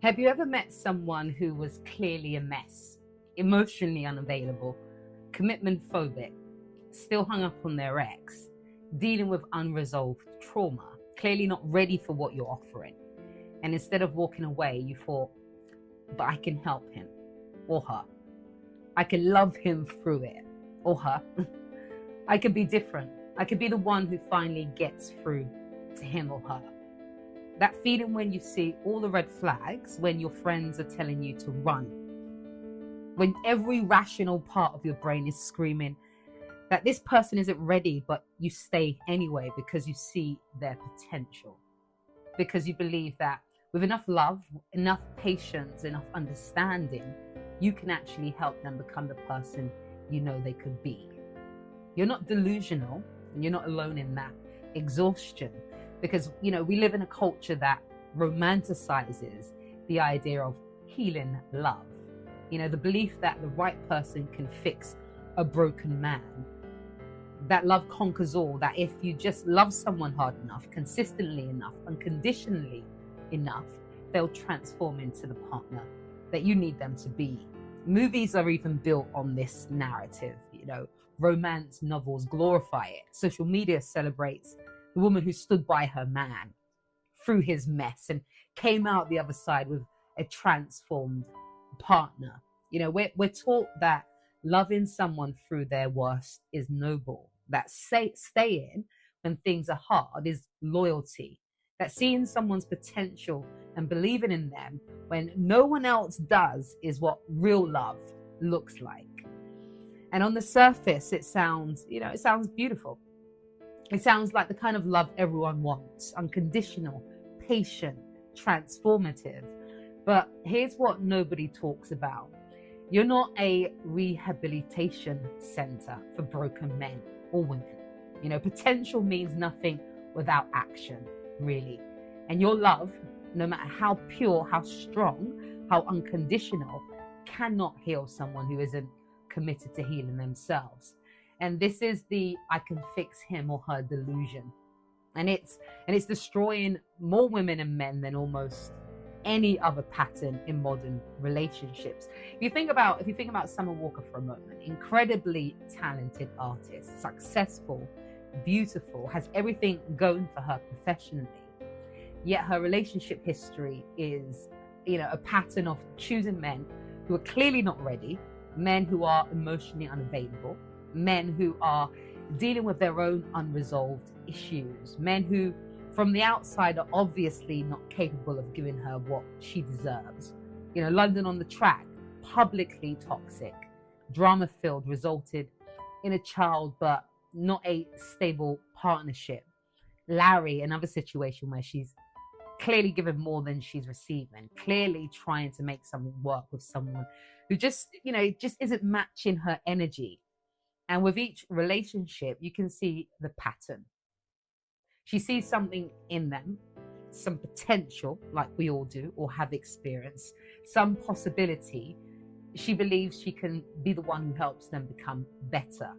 Have you ever met someone who was clearly a mess, emotionally unavailable, commitment phobic, still hung up on their ex, dealing with unresolved trauma, clearly not ready for what you're offering? And instead of walking away, you thought, but I can help him or her. I can love him through it or her. I could be different. I could be the one who finally gets through to him or her. That feeling when you see all the red flags, when your friends are telling you to run, when every rational part of your brain is screaming that this person isn't ready, but you stay anyway because you see their potential, because you believe that with enough love, enough patience, enough understanding, you can actually help them become the person you know they could be. You're not delusional, and you're not alone in that exhaustion, because we live in a culture that romanticizes the idea of healing love. The belief that the right person can fix a broken man, that love conquers all, that if you just love someone hard enough, consistently enough, unconditionally enough, they'll transform into the partner that you need them to be. Movies are even built on this narrative. Romance novels glorify it. Social media celebrates the woman who stood by her man through his mess and came out the other side with a transformed partner. We're taught that loving someone through their worst is noble, that staying when things are hard is loyalty, that seeing someone's potential and believing in them when no one else does is what real love looks like. And on the surface, it sounds beautiful. It sounds like the kind of love everyone wants: unconditional, patient, transformative. But here's what nobody talks about. You're not a rehabilitation center for broken men or women. Potential means nothing without action, really. And your love, no matter how pure, how strong, how unconditional, cannot heal someone who isn't committed to healing themselves. And this is the I can fix him or her delusion. And it's destroying more women and men than almost any other pattern in modern relationships. If you think about Summer Walker for a moment, incredibly talented artist, successful, beautiful, has everything going for her professionally. Yet her relationship history is, a pattern of choosing men who are clearly not ready, men who are emotionally unavailable, men who are dealing with their own unresolved issues, men who from the outside are obviously not capable of giving her what she deserves. London on the Track, publicly toxic, drama-filled, resulted in a child but not a stable partnership. Larry, another situation where she's clearly given more than she's receiving, clearly trying to make something work with someone who just isn't matching her energy. And with each relationship, you can see the pattern. She sees something in them, some potential, like we all do or have experienced, some possibility. She believes she can be the one who helps them become better.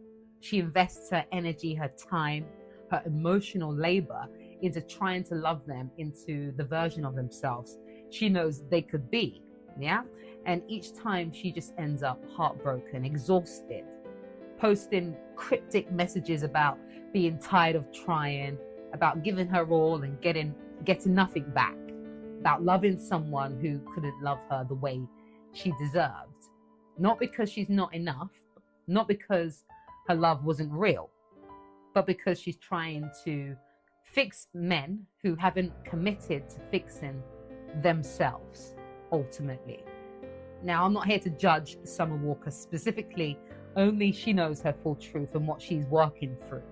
She invests her energy, her time, her emotional labor into trying to love them into the version of themselves she knows they could be. Yeah. And each time she just ends up heartbroken, exhausted, posting cryptic messages about being tired of trying, about giving her all and getting nothing back, about loving someone who couldn't love her the way she deserved. Not because she's not enough, not because her love wasn't real, but because she's trying to fix men who haven't committed to fixing themselves, ultimately. Now, I'm not here to judge Summer Walker specifically, only she knows her full truth and what she's working through.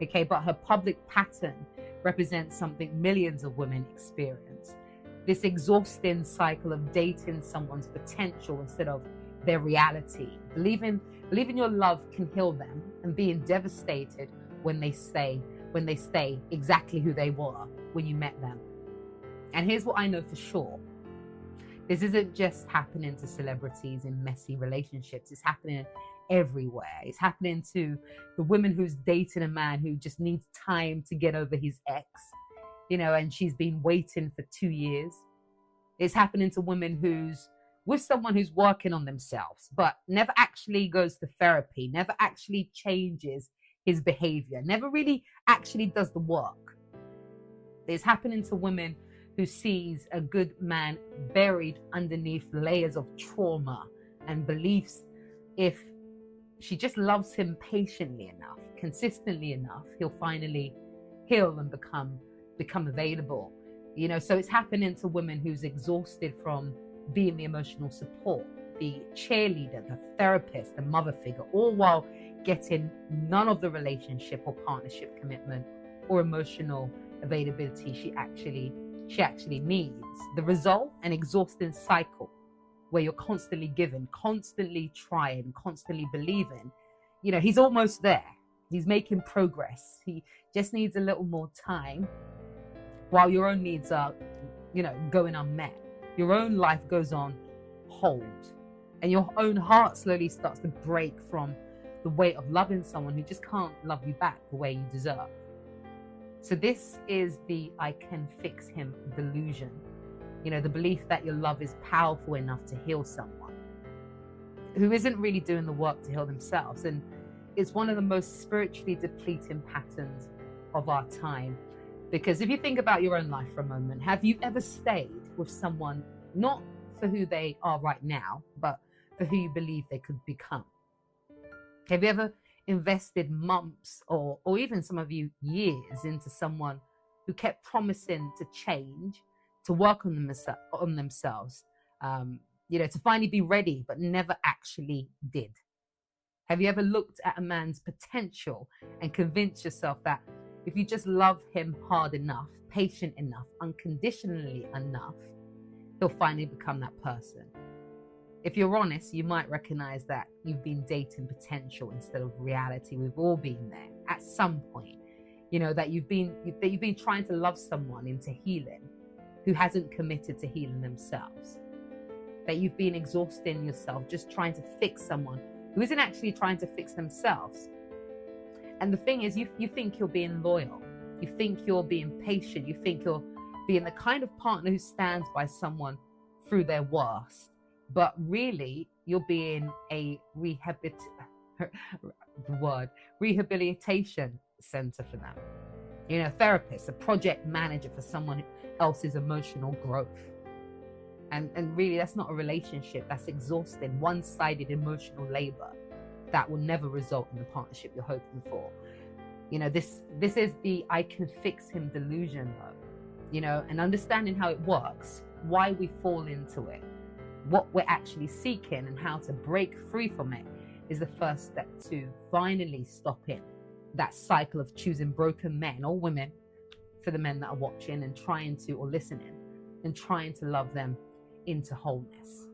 Okay, but her public pattern represents something millions of women experience. This exhausting cycle of dating someone's potential instead of their reality. Believing your love can heal them and being devastated when they stay exactly who they were when you met them. And here's what I know for sure. This isn't just happening to celebrities in messy relationships. It's happening everywhere. It's happening to the woman who's dating a man who just needs time to get over his ex, and she's been waiting for 2 years. It's happening to women who's with someone who's working on themselves, but never actually goes to therapy, never actually changes his behavior, never really actually does the work. It's happening to women who sees a good man buried underneath layers of trauma and beliefs. If she just loves him patiently enough, consistently enough, he'll finally heal and become available. So it's happening to women who's exhausted from being the emotional support, the cheerleader, the therapist, the mother figure, all while getting none of the relationship or partnership commitment or emotional availability she actually needs. The result, an exhausting cycle where you're constantly giving, constantly trying, constantly believing. He's almost there. He's making progress. He just needs a little more time while your own needs are, going unmet. Your own life goes on hold, and your own heart slowly starts to break from the weight of loving someone who just can't love you back the way you deserve. So this is the I can fix him delusion. The belief that your love is powerful enough to heal someone who isn't really doing the work to heal themselves. And it's one of the most spiritually depleting patterns of our time. Because if you think about your own life for a moment, have you ever stayed with someone not for who they are right now, but for who you believe they could become? Have you ever invested months or even some of you years into someone who kept promising to change, to work on themselves, to finally be ready, but never actually did? Have you ever looked at a man's potential and convinced yourself that if you just love him hard enough, patient enough, unconditionally enough, he'll finally become that person? If you're honest, you might recognize that you've been dating potential instead of reality. We've all been there at some point. That you've been trying to love someone into healing who hasn't committed to healing themselves. That you've been exhausting yourself just trying to fix someone who isn't actually trying to fix themselves. And the thing is, you think you're being loyal. You think you're being patient. You think you're being the kind of partner who stands by someone through their worst. But really, you're being a rehabilitation center for them. A therapist, a project manager for someone else's emotional growth. And really, that's not a relationship. That's exhausting, one-sided emotional labor that will never result in the partnership you're hoping for. This is the I can fix him delusion, though. And understanding how it works, why we fall into it, what we're actually seeking, and how to break free from it is the first step to finally stopping that cycle of choosing broken men or women, for the men that are watching and trying to, or listening, and trying to love them into wholeness.